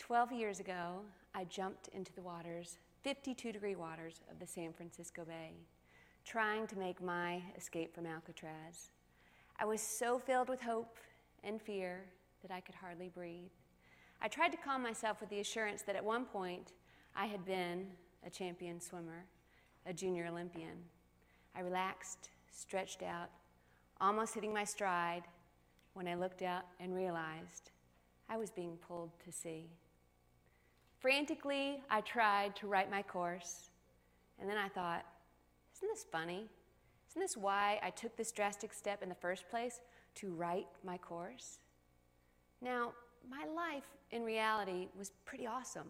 12 years ago, I jumped into the waters, 52-degree waters of the San Francisco Bay, trying to make my escape from Alcatraz. I was so filled with hope and fear that I could hardly breathe. I tried to calm myself with the assurance that at one point I had been a champion swimmer, a junior Olympian. I relaxed, stretched out, almost hitting my stride when I looked out and realized I was being pulled to sea. Frantically, I tried to right my course, and then I thought, isn't this funny? Isn't this why I took this drastic step in the first place, to right my course? Now, my life in reality was pretty awesome.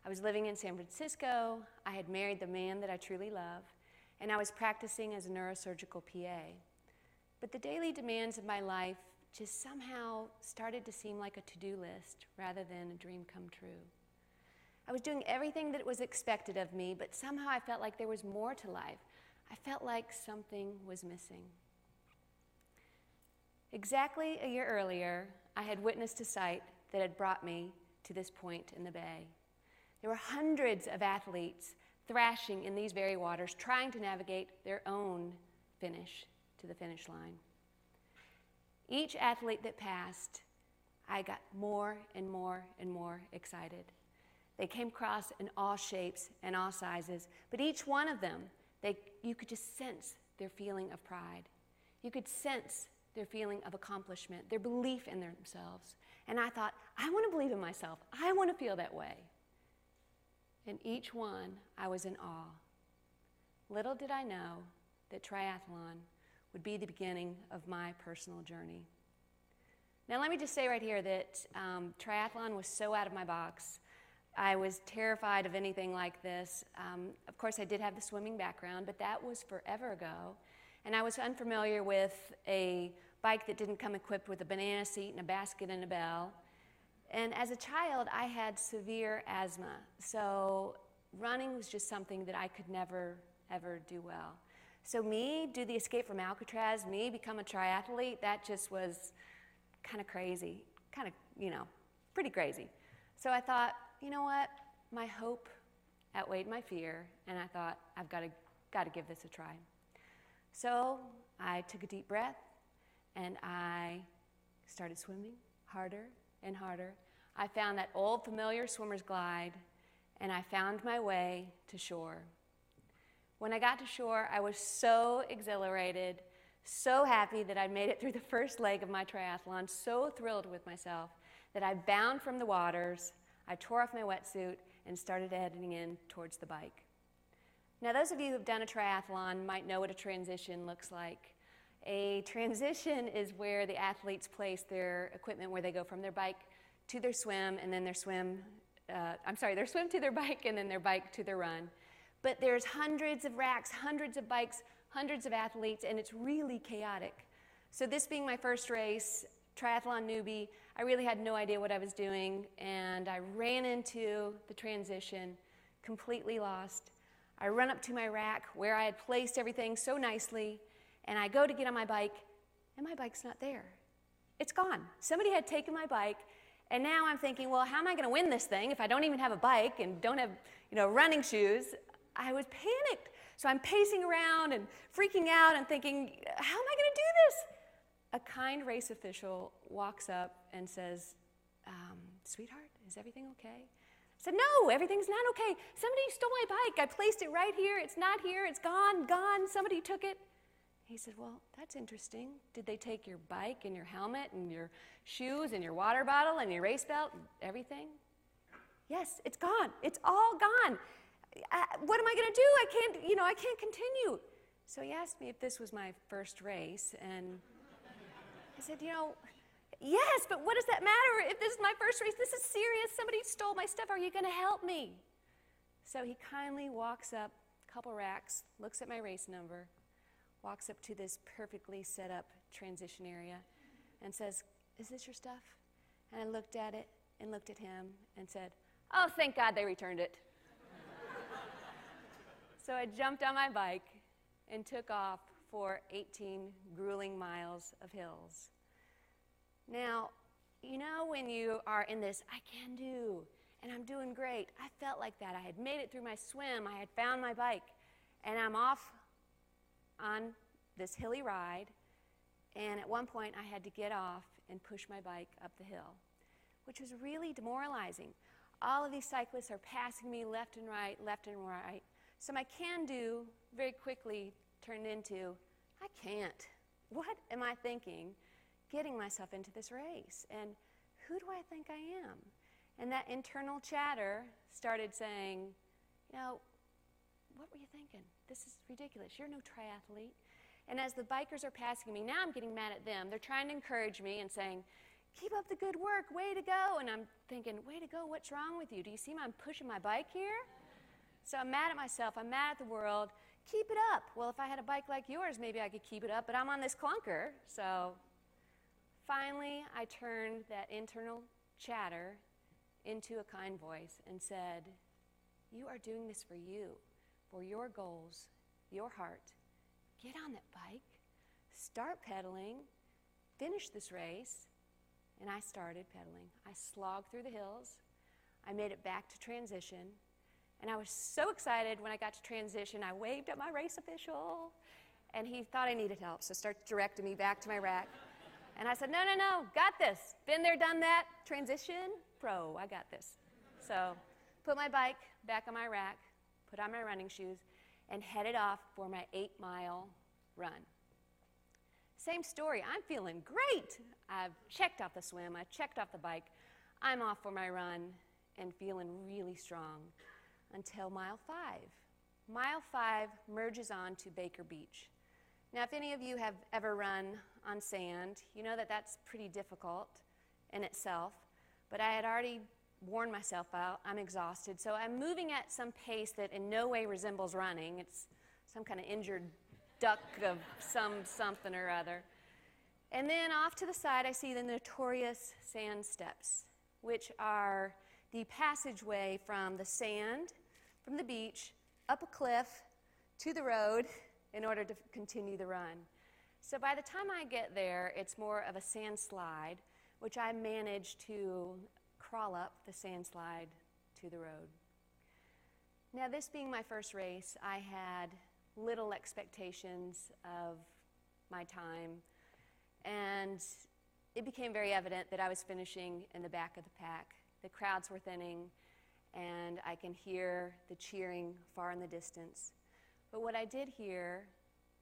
I was living in San Francisco, I had married the man that I truly love, and I was practicing as a neurosurgical PA. But the daily demands of my life just somehow started to seem like a to-do list rather than a dream come true. I was doing everything that was expected of me, but somehow I felt like there was more to life. I felt like something was missing. Exactly a year earlier, I had witnessed a sight that had brought me to this point in the bay. There were hundreds of athletes thrashing in these very waters, trying to navigate their own finish to the finish line. Each athlete that passed, I got more and more and more excited. They came across in all shapes and all sizes, but each one of them, you could just sense their feeling of pride. You could sense their feeling of accomplishment, their belief in themselves. And I thought, I want to believe in myself. I want to feel that way. And each one, I was in awe. Little did I know that triathlon would be the beginning of my personal journey. Now let me just say right here that triathlon was so out of my box. I was terrified of anything like this. Of course, I did have the swimming background, but that was forever ago. And I was unfamiliar with a bike that didn't come equipped with a banana seat and a basket and a bell. And as a child, I had severe asthma. So running was just something that I could never, ever do well. So me do the escape from Alcatraz, me become a triathlete, that just was kind of crazy, pretty crazy. So I thought, you know what, my hope outweighed my fear, and I thought, I've got to give this a try. So I took a deep breath, and I started swimming harder and harder. I found that old familiar swimmer's glide, and I found my way to shore. When I got to shore, I was so exhilarated, so happy that I made it through the first leg of my triathlon, so thrilled with myself that I bounded from the waters, I tore off my wetsuit, and started heading in towards the bike. Now, those of you who have done a triathlon might know what a transition looks like. A transition is where the athletes place their equipment, where they go from their bike to their swim, and then their swim to their bike, and then their bike to their run. But there's hundreds of racks, hundreds of bikes, hundreds of athletes, and it's really chaotic. So this being my first race, triathlon newbie, I really had no idea what I was doing, and I ran into the transition, completely lost. I run up to my rack where I had placed everything so nicely, and I go to get on my bike, and my bike's not there. It's gone. Somebody had taken my bike, and now I'm thinking, well, how am I going to win this thing if I don't even have a bike and don't have, running shoes? I was panicked. So I'm pacing around and freaking out and thinking, how am I going to do this? A kind race official walks up and says, sweetheart, is everything okay? I said, no, everything's not okay. Somebody stole my bike. I placed it right here. It's not here. It's gone. Somebody took it. He said, well, that's interesting. Did they take your bike and your helmet and your shoes and your water bottle and your race belt and everything? Yes, it's gone. It's all gone. What am I going to do? I can't continue. So he asked me if this was my first race, and I said, yes, but what does that matter if this is my first race? This is serious. Somebody stole my stuff. Are you going to help me? So he kindly walks up a couple racks, looks at my race number, walks up to this perfectly set up transition area and says, is this your stuff? And I looked at it and looked at him and said, oh, thank God they returned it. So I jumped on my bike and took off for 18 grueling miles of hills. Now, when you are in this I can do and I'm doing great. I felt like that. I had made it through my swim. I had found my bike, and I'm off on this hilly ride, and at one point I had to get off and push my bike up the hill, which was really demoralizing. All of these cyclists are passing me left and right, left and right. So my can-do very quickly turned into, I can't. What am I thinking getting myself into this race? And who do I think I am? And that internal chatter started saying, you know, what were you thinking? This is ridiculous. You're no triathlete. And as the bikers are passing me, now I'm getting mad at them. They're trying to encourage me and saying, keep up the good work, way to go. And I'm thinking, way to go, what's wrong with you? Do you see I'm pushing my bike here? So I'm mad at myself, I'm mad at the world. Keep it up. Well, if I had a bike like yours, maybe I could keep it up, but I'm on this clunker. So finally, I turned that internal chatter into a kind voice and said, you are doing this for you, for your goals, your heart. Get on that bike, start pedaling, finish this race. And I started pedaling. I slogged through the hills. I made it back to transition. And I was so excited when I got to transition, I waved at my race official. And he thought I needed help, so started directing me back to my rack. And I said, no, got this. Been there, done that. Transition, pro, I got this. So put my bike back on my rack, put on my running shoes, and headed off for my 8-mile run. Same story, I'm feeling great. I've checked off the swim, I've checked off the bike. I'm off for my run and feeling really strong until mile 5. Mile 5 merges on to Baker Beach. Now, if any of you have ever run on sand, you know that that's pretty difficult in itself, but I had already worn myself out. I'm exhausted, so I'm moving at some pace that in no way resembles running. It's some kind of injured duck of something or other. And then off to the side, I see the notorious sand steps, which are the passageway from the sand, from the beach, up a cliff, to the road, in order to continue the run. So by the time I get there, it's more of a sand slide, which I managed to crawl up the sand slide to the road. Now, this being my first race, I had little expectations of my time, and it became very evident that I was finishing in the back of the pack. The crowds were thinning, and I can hear the cheering far in the distance. But what I did hear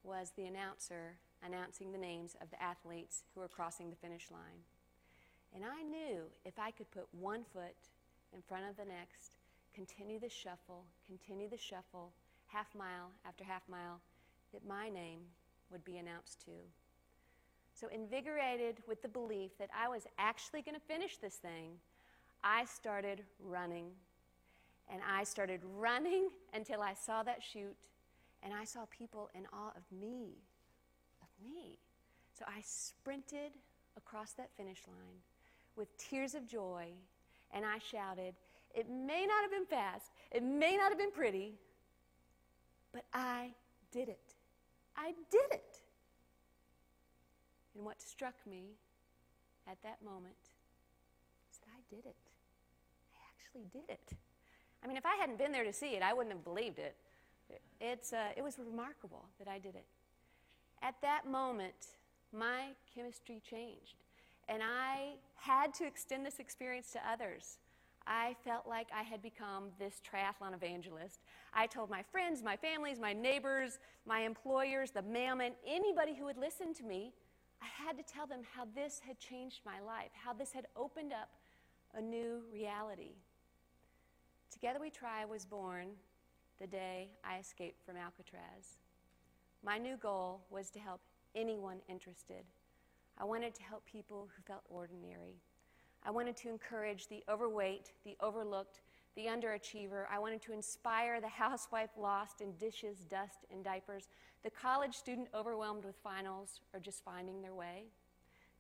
was the announcer announcing the names of the athletes who were crossing the finish line. And I knew if I could put one foot in front of the next, continue the shuffle, half mile after half mile, that my name would be announced too. So invigorated with the belief that I was actually going to finish this thing, I started running. And I started running until I saw that chute, and I saw people in awe of me. So I sprinted across that finish line with tears of joy, and I shouted, it may not have been fast, it may not have been pretty, but I did it. I did it. And what struck me at that moment is that I did it. I actually did it. I mean, if I hadn't been there to see it, I wouldn't have believed it. It was remarkable that I did it. At that moment, my chemistry changed, and I had to extend this experience to others. I felt like I had become this triathlon evangelist. I told my friends, my families, my neighbors, my employers, the mailman, anybody who would listen to me, I had to tell them how this had changed my life, how this had opened up a new reality. Together We Try was born the day I escaped from Alcatraz. My new goal was to help anyone interested. I wanted to help people who felt ordinary. I wanted to encourage the overweight, the overlooked, the underachiever. I wanted to inspire the housewife lost in dishes, dust, and diapers, the college student overwhelmed with finals or just finding their way,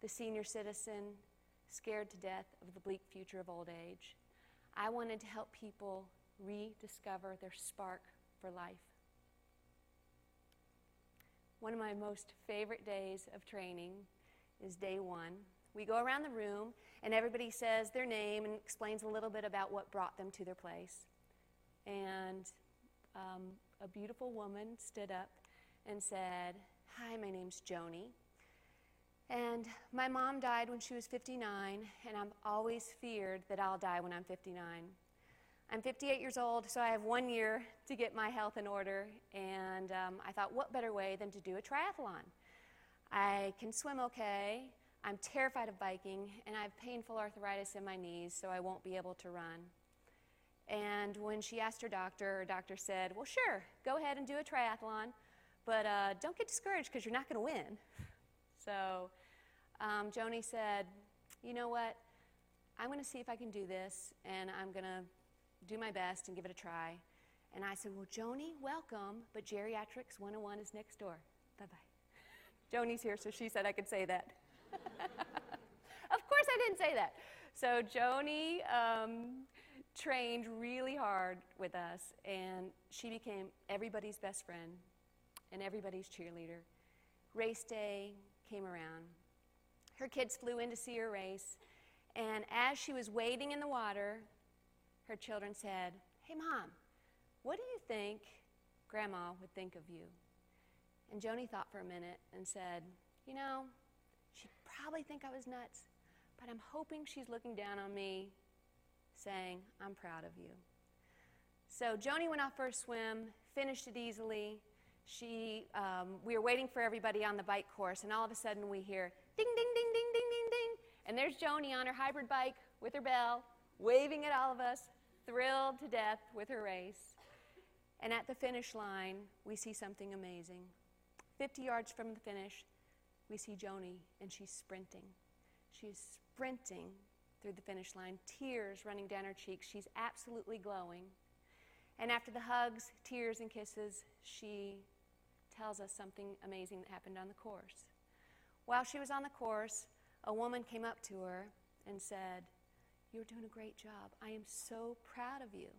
the senior citizen scared to death of the bleak future of old age. I wanted to help people rediscover their spark for life. One of my most favorite days of training is day 1, We go around the room, and everybody says their name and explains a little bit about what brought them to their place. And a beautiful woman stood up and said, "Hi, my name's Joni. And my mom died when she was 59, and I've always feared that I'll die when I'm 59. I'm 58 years old, so I have 1 year to get my health in order, and I thought, what better way than to do a triathlon? I can swim okay, I'm terrified of biking, and I have painful arthritis in my knees, so I won't be able to run." And when she asked her doctor said, "Well, sure, go ahead and do a triathlon, but don't get discouraged because you're not going to win." So Joni said, "You know what? I'm going to see if I can do this, and I'm going to do my best and give it a try." And I said, "Well, Joni, welcome, but Geriatrics 101 is next door. Bye-bye." Joni's here, so she said I could say that. Of course I didn't say that. So Joni trained really hard with us, and she became everybody's best friend and everybody's cheerleader. Race day came around. Her kids flew in to see her race, and as she was wading in the water, her children said, "Hey, Mom, what do you think Grandma would think of you?" And Joni thought for a minute and said, "You know, she'd probably think I was nuts, but I'm hoping she's looking down on me saying, I'm proud of you." So Joni went off for a swim, finished it easily. We were waiting for everybody on the bike course, and all of a sudden we hear ding, ding, ding, ding, ding, ding, ding. And there's Joni on her hybrid bike with her bell, waving at all of us, thrilled to death with her race. And at the finish line, we see something amazing. 50 yards from the finish, we see Joni, and she's sprinting. She's sprinting through the finish line, tears running down her cheeks. She's absolutely glowing. And after the hugs, tears, and kisses, she tells us something amazing that happened on the course. While she was on the course, a woman came up to her and said, "You're doing a great job. I am so proud of you."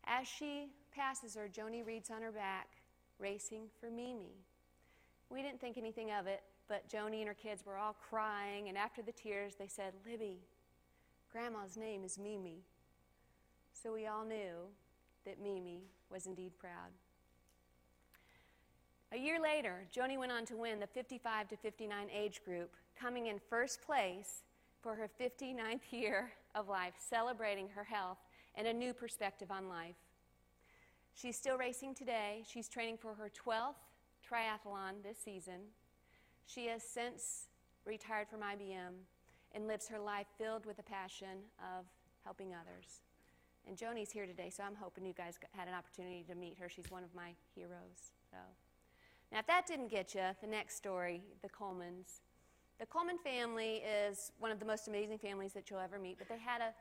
As she passes her, Joni reads on her back, "Racing for Mimi." We didn't think anything of it, but Joni and her kids were all crying, and after the tears, they said, "Libby, Grandma's name is Mimi." So we all knew that Mimi was indeed proud. A year later, Joni went on to win the 55 to 59 age group, coming in first place for her 59th year of life, celebrating her health and a new perspective on life. She's still racing today. She's training for her 12th triathlon this season. She has since retired from IBM and lives her life filled with the passion of helping others. And Joni's here today, so I'm hoping you guys had an opportunity to meet her. She's one of my heroes. Now, if that didn't get you, the next story, the Colemans. The Coleman family is one of the most amazing families that you'll ever meet, but they had a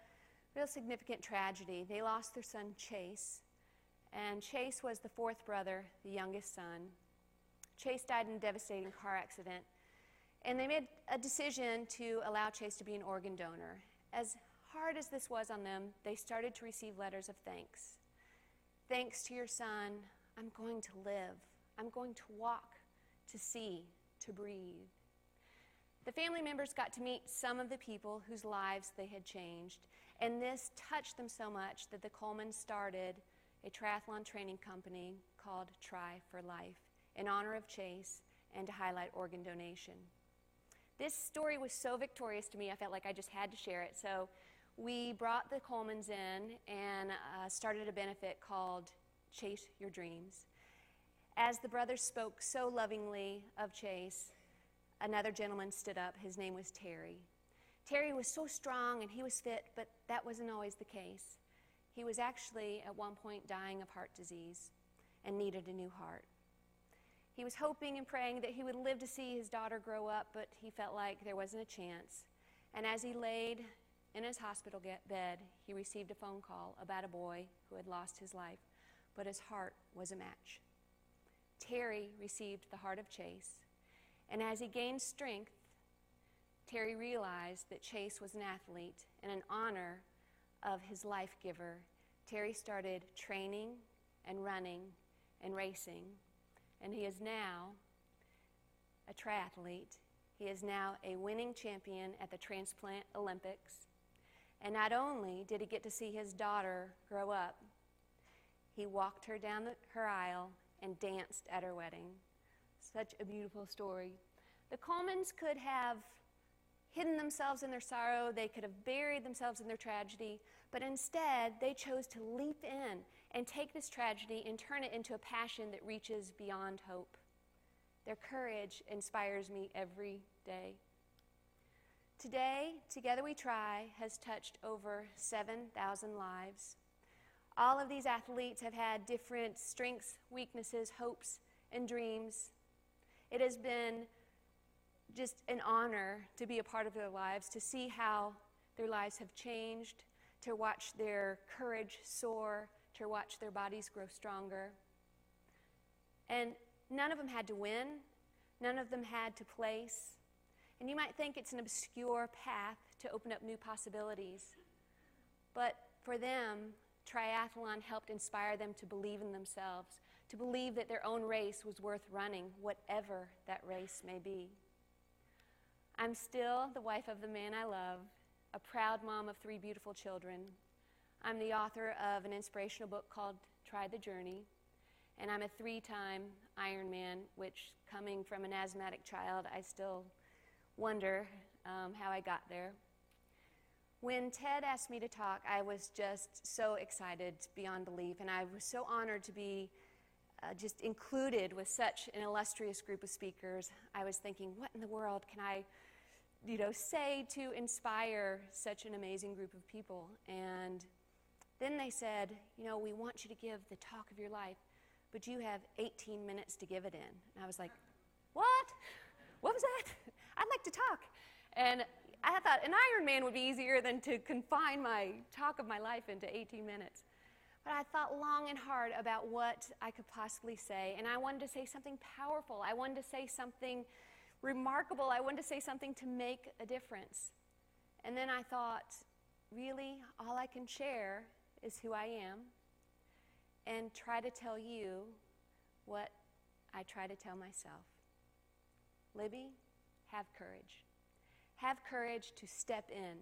real significant tragedy. They lost their son, Chase, and Chase was the fourth brother, the youngest son. Chase died in a devastating car accident, and they made a decision to allow Chase to be an organ donor. As hard as this was on them, they started to receive letters of thanks. "Thanks to your son, I'm going to live. I'm going to walk, to see, to breathe." The family members got to meet some of the people whose lives they had changed, and this touched them so much that the Colemans started a triathlon training company called Tri for Life in honor of Chase and to highlight organ donation. This story was so victorious to me, I felt like I just had to share it. So we brought the Colemans in and started a benefit called Chase Your Dreams. As the brothers spoke so lovingly of Chase, another gentleman stood up. His name was Terry. Terry was so strong and he was fit, but that wasn't always the case. He was actually at one point dying of heart disease and needed a new heart. He was hoping and praying that he would live to see his daughter grow up, but he felt like there wasn't a chance. And as he laid in his hospital bed, he received a phone call about a boy who had lost his life, but his heart was a match. Terry received the heart of Chase, and as he gained strength, Terry realized that Chase was an athlete, and in honor of his life giver, Terry started training and running and racing, and he is now a triathlete. He is now a winning champion at the Transplant Olympics. And not only did he get to see his daughter grow up, he walked her down her aisle and danced at her wedding. Such a beautiful story. The Colemans could have hidden themselves in their sorrow, they could have buried themselves in their tragedy, but instead they chose to leap in and take this tragedy and turn it into a passion that reaches beyond hope. Their courage inspires me every day. Today, Together We Try has touched over 7,000 lives. All of these athletes have had different strengths, weaknesses, hopes, and dreams. It has been just an honor to be a part of their lives, to see how their lives have changed, to watch their courage soar, to watch their bodies grow stronger. And none of them had to win. None of them had to place. And you might think it's an obscure path to open up new possibilities. But for them, triathlon helped inspire them to believe in themselves, to believe that their own race was worth running, whatever that race may be. I'm still the wife of the man I love, a proud mom of 3 beautiful children. I'm the author of an inspirational book called Try the Journey, and I'm a 3-time Ironman, which, coming from an asthmatic child, I still wonder how I got there. When Ted asked me to talk, I was just so excited beyond belief, and I was so honored to be just included with such an illustrious group of speakers. I was thinking, what in the world can I say to inspire such an amazing group of people? And then they said, we want you to give the talk of your life, but you have 18 minutes to give it in. And I was like, what? What was that? I'd like to talk. And I thought an Ironman would be easier than to confine my talk of my life into 18 minutes. But I thought long and hard about what I could possibly say, and I wanted to say something powerful. I wanted to say something remarkable. I wanted to say something to make a difference. And then I thought, really, all I can share is who I am and try to tell you what I try to tell myself. Libby, have courage. Have courage to step in,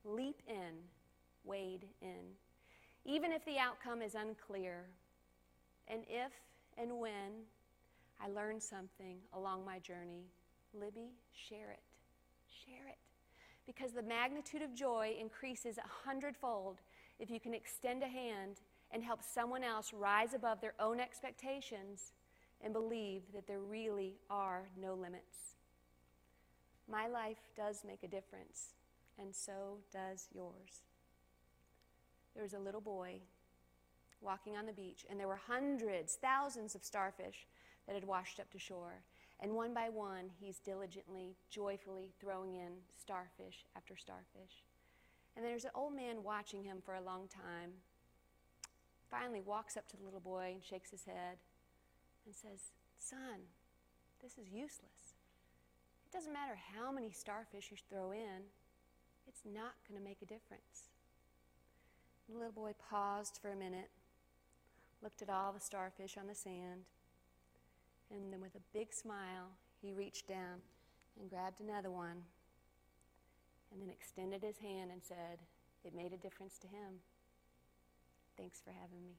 leap in, wade in, even if the outcome is unclear. And if and when I learn something along my journey, Libby, share it. Share it. Because the magnitude of joy increases 100-fold if you can extend a hand and help someone else rise above their own expectations and believe that there really are no limits. My life does make a difference, and so does yours. There was a little boy walking on the beach, and there were hundreds, thousands of starfish that had washed up to shore. And one by one, he's diligently, joyfully throwing in starfish after starfish. And there's an old man watching him for a long time. Finally walks up to the little boy and shakes his head and says, "Son, this is useless. It doesn't matter how many starfish you throw in, it's not going to make a difference." The little boy paused for a minute, looked at all the starfish on the sand, and then with a big smile, he reached down and grabbed another one, and then extended his hand and said, "It made a difference to him. Thanks for having me."